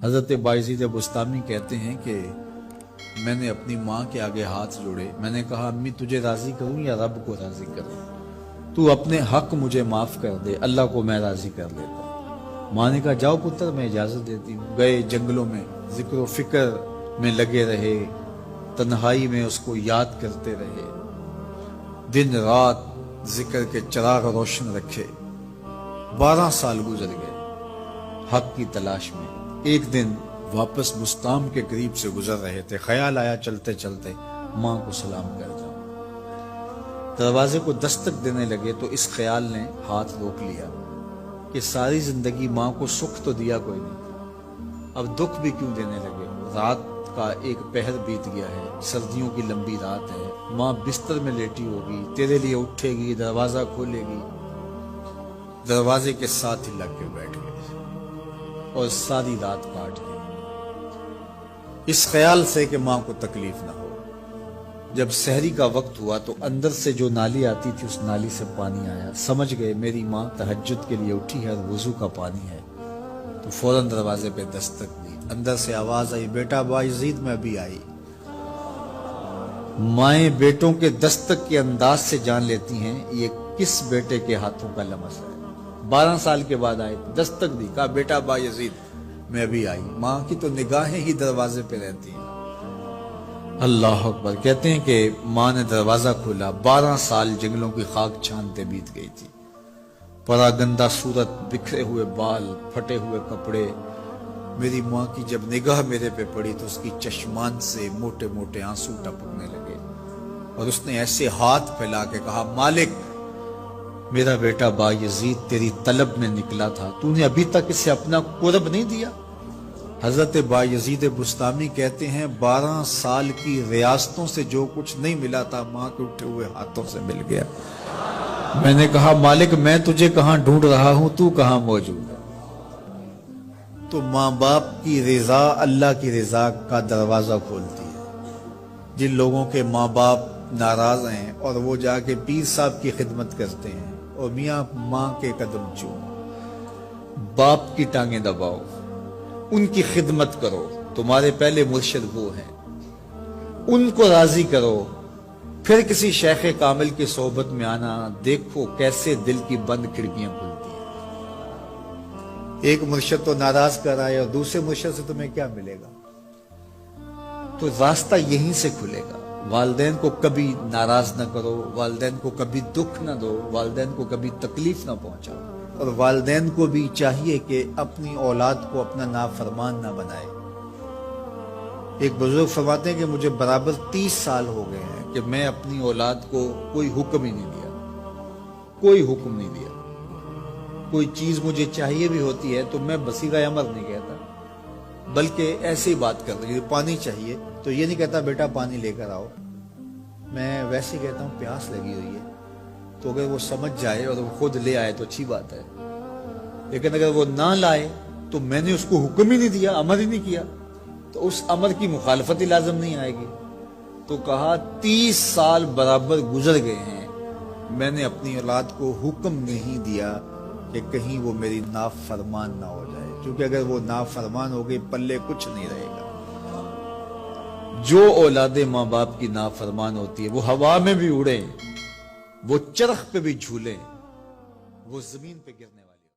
حضرت بایزید بستامی کہتے ہیں کہ میں نے اپنی ماں کے آگے ہاتھ جوڑے، میں نے کہا امی تجھے راضی کروں یا رب کو راضی کروں؟ تو اپنے حق مجھے معاف کر دے، اللہ کو میں راضی کر لیتا ہوں۔ ماں نے کہا جاؤ پتر میں اجازت دیتی ہوں۔ گئے جنگلوں میں ذکر و فکر میں لگے رہے، تنہائی میں اس کو یاد کرتے رہے، دن رات ذکر کے چراغ روشن رکھے۔ 12 سال گزر گئے حق کی تلاش میں۔ ایک دن واپس بستام کے قریب سے گزر رہے تھے، خیال آیا چلتے چلتے ماں کو سلام کر جاؤں۔ دروازے کو دستک دینے لگے تو اس خیال نے ہاتھ روک لیا کہ ساری زندگی ماں کو سکھ تو دیا کوئی نہیں، اب دکھ بھی کیوں دینے لگے؟ رات کا ایک پہر بیت گیا ہے، سردیوں کی لمبی رات ہے، ماں بستر میں لیٹی ہوگی، تیرے لیے اٹھے گی، دروازہ کھولے گی۔ دروازے کے ساتھ ہی لگ کے بیٹھ گئے اور ساری رات کاٹ گئی، اس خیال سے کہ ماں کو تکلیف نہ ہو۔ جب سحری کا وقت ہوا تو اندر سے جو نالی آتی تھی اس نالی سے پانی آیا، سمجھ گئے میری ماں تہجد کے لیے اٹھی ہے اور وضو کا پانی ہے، تو فوراً دروازے پہ دستک دی۔ اندر سے آواز آئی بیٹا بایزید میں بھی آئی۔ مائیں بیٹوں کے دستک کے انداز سے جان لیتی ہیں یہ کس بیٹے کے ہاتھوں کا لمس ہے۔ 12 سال کے بعد آئے، دستک دی، کہا بیٹا بایزید میں بھی آئی۔ ماں کی تو نگاہیں ہی دروازے پہ رہتی ہیں۔ اللہ اکبر۔ کہتے ہیں کہ ماں نے دروازہ کھولا، 12 سال جنگلوں کی خاک چھانتے بیت گئی تھی، پراگندہ صورت، بکھرے ہوئے بال، پھٹے ہوئے کپڑے۔ میری ماں کی جب نگاہ میرے پہ پڑی تو اس کی چشمان سے موٹے موٹے آنسو ٹپکنے لگے، اور اس نے ایسے ہاتھ پھیلا کے کہا مالک میرا بیٹا بایزید تیری طلب میں نکلا تھا، تو نے ابھی تک اسے اپنا قرب نہیں دیا۔ حضرت بایزید بستامی کہتے ہیں 12 سال کی ریاستوں سے جو کچھ نہیں ملا تھا ماں کے اٹھے ہوئے ہاتھوں سے مل گیا۔ میں نے کہا مالک میں تجھے کہاں ڈھونڈ رہا ہوں، تو کہاں موجود ہے؟ تو ماں باپ کی رضا اللہ کی رضا کا دروازہ کھولتی ہے۔ جن لوگوں کے ماں باپ ناراض ہیں اور وہ جا کے پیر صاحب کی خدمت کرتے ہیں اور میاں ماں کے قدم چومو، باپ کی ٹانگیں دباؤ، ان کی خدمت کرو، تمہارے پہلے مرشد وہ ہیں، ان کو راضی کرو، پھر کسی شیخ کامل کی صحبت میں آنا، دیکھو کیسے دل کی بند کھڑکیاں کھلتی ہیں۔ ایک مرشد تو ناراض کر آئے اور دوسرے مرشد سے تمہیں کیا ملے گا؟ تو راستہ یہیں سے کھلے گا۔ والدین کو کبھی ناراض نہ کرو، والدین کو کبھی دکھ نہ دو، والدین کو کبھی تکلیف نہ پہنچاؤ، اور والدین کو بھی چاہیے کہ اپنی اولاد کو اپنا نافرمان نہ بنائے۔ ایک بزرگ فرماتے ہیں کہ مجھے برابر 30 سال ہو گئے ہیں کہ میں اپنی اولاد کو کوئی حکم ہی نہیں دیا، کوئی حکم نہیں دیا۔ کوئی چیز مجھے چاہیے بھی ہوتی ہے تو میں بصیغہ امر نہیں کہتا، بلکہ ایسے ہی بات کرتا ہوں۔ پانی چاہیے تو یہ نہیں کہتا بیٹا پانی لے کر آؤ، میں ویسے ہی کہتا ہوں پیاس لگی ہوئی ہے، تو اگر وہ سمجھ جائے اور وہ خود لے آئے تو اچھی بات ہے، لیکن اگر وہ نہ لائے تو میں نے اس کو حکم ہی نہیں دیا، امر ہی نہیں کیا، تو اس امر کی مخالفت ہی لازم نہیں آئے گی۔ تو کہا 30 سال برابر گزر گئے ہیں، میں نے اپنی اولاد کو حکم نہیں دیا کہ کہیں وہ میری نافرمان نہ ہو جائے، کیونکہ اگر وہ نافرمان ہو گئی پلے کچھ نہیں رہے گا۔ جو اولاد ماں باپ کی نافرمان ہوتی ہے وہ ہوا میں بھی اڑے، وہ چرخ پہ بھی جھولے، وہ زمین پہ گرنے